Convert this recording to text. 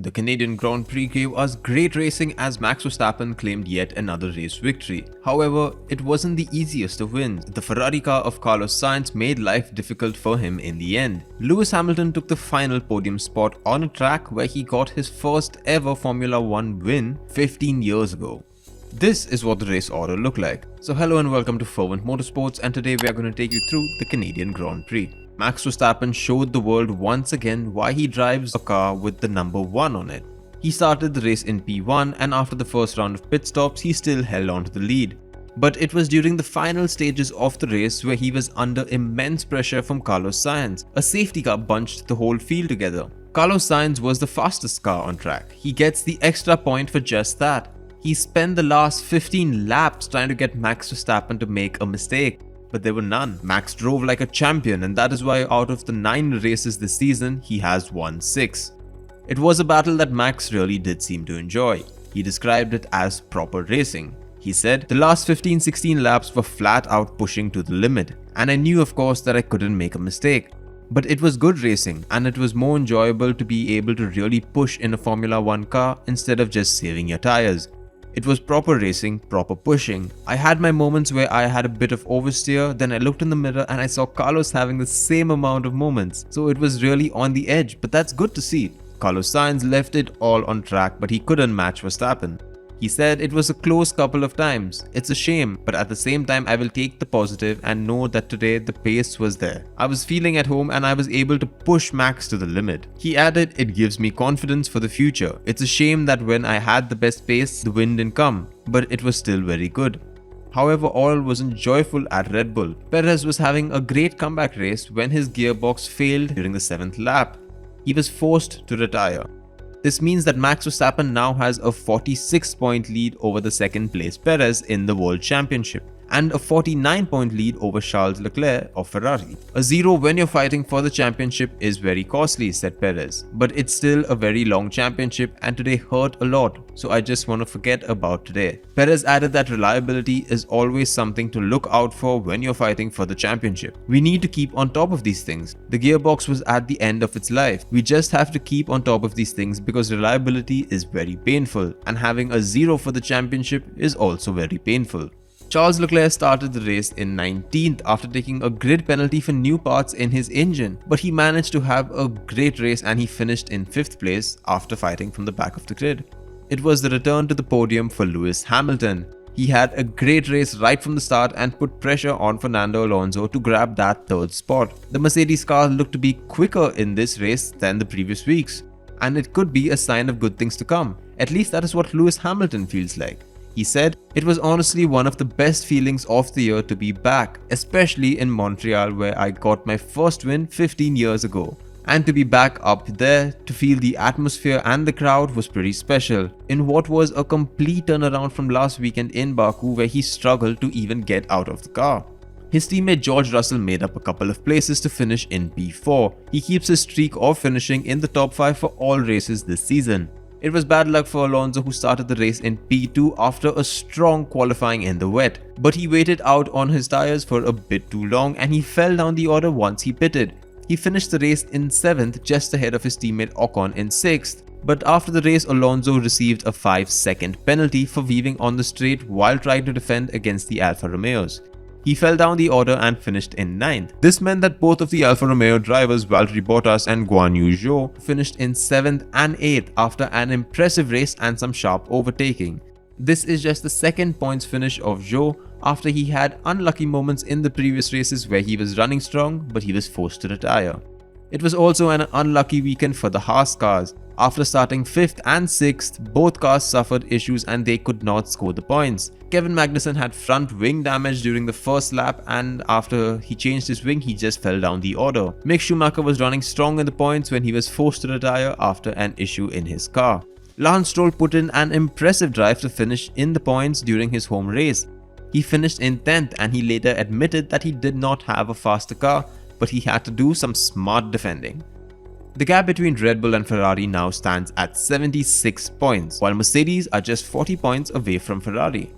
The Canadian Grand Prix gave us great racing as Max Verstappen claimed yet another race victory. However, it wasn't the easiest of wins. The Ferrari car of Carlos Sainz made life difficult for him in the end. Lewis Hamilton took the final podium spot on a track where he got his first ever Formula 1 win 15 years ago. This is what the race order looked like. So hello and welcome to Fervent Motorsports, and today we are going to take you through the Canadian Grand Prix. Max Verstappen showed the world once again why he drives a car with the number 1 on it. He started the race in P1 and after the first round of pit stops he still held on to the lead. But it was during the final stages of the race where he was under immense pressure from Carlos Sainz. A safety car bunched the whole field together. Carlos Sainz was the fastest car on track. He gets the extra point for just that. He spent the last 15 laps trying to get Max Verstappen to make a mistake, but there were none. Max drove like a champion, and that is why out of the 9 races this season, he has won 6. It was a battle that Max really did seem to enjoy. He described it as proper racing. He said, "The last 15-16 laps were flat out pushing to the limit, and I knew of course that I couldn't make a mistake. But it was good racing, and it was more enjoyable to be able to really push in a Formula 1 car instead of just saving your tires. It was proper racing, proper pushing. I had my moments where I had a bit of oversteer, then I looked in the mirror and I saw Carlos having the same amount of moments. So it was really on the edge, but that's good to see." Carlos Sainz left it all on track, but he couldn't match Verstappen. He said, "It was a close couple of times. It's a shame, but at the same time I will take the positive and know that today the pace was there. I was feeling at home and I was able to push Max to the limit." He added, "It gives me confidence for the future. It's a shame that when I had the best pace, the win didn't come, but it was still very good." However, all wasn't joyful at Red Bull. Perez was having a great comeback race when his gearbox failed during the 7th lap. He was forced to retire. This means that Max Verstappen now has a 46-point lead over the second place Perez in the World Championship and a 49-point lead over Charles Leclerc of Ferrari. "A 0 when you're fighting for the championship is very costly," said Perez, "but it's still a very long championship and today hurt a lot, so I just want to forget about today." Perez added that reliability is always something to look out for when you're fighting for the championship. "We need to keep on top of these things. The gearbox was at the end of its life. We just have to keep on top of these things because reliability is very painful, and having a 0 for the championship is also very painful." Charles Leclerc started the race in 19th after taking a grid penalty for new parts in his engine, but he managed to have a great race and he finished in 5th place after fighting from the back of the grid. It was the return to the podium for Lewis Hamilton. He had a great race right from the start and put pressure on Fernando Alonso to grab that 3rd spot. The Mercedes car looked to be quicker in this race than the previous weeks, and it could be a sign of good things to come. At least that is what Lewis Hamilton feels like. He said, "It was honestly one of the best feelings of the year to be back, especially in Montreal where I got my first win 15 years ago. And to be back up there, to feel the atmosphere and the crowd was pretty special, in what was a complete turnaround from last weekend in Baku where he struggled to even get out of the car." His teammate George Russell made up a couple of places to finish in P4. He keeps his streak of finishing in the top 5 for all races this season. It was bad luck for Alonso, who started the race in P2 after a strong qualifying in the wet. But he waited out on his tires for a bit too long and he fell down the order once he pitted. He finished the race in 7th, just ahead of his teammate Ocon in 6th. But after the race, Alonso received a 5-second penalty for weaving on the straight while trying to defend against the Alfa Romeos. He fell down the order and finished in 9th. This meant that both of the Alfa Romeo drivers, Valtteri Bottas and Guan Yu Zhou, finished in 7th and 8th after an impressive race and some sharp overtaking. This is just the 2nd points finish of Zhou after he had unlucky moments in the previous races where he was running strong but he was forced to retire. It was also an unlucky weekend for the Haas cars. After starting 5th and 6th, both cars suffered issues and they could not score the points. Kevin Magnussen had front wing damage during the first lap, and after he changed his wing, he just fell down the order. Mick Schumacher was running strong in the points when he was forced to retire after an issue in his car. Lance Stroll put in an impressive drive to finish in the points during his home race. He finished in 10th and he later admitted that he did not have a faster car, but he had to do some smart defending. The gap between Red Bull and Ferrari now stands at 76 points, while Mercedes are just 40 points away from Ferrari.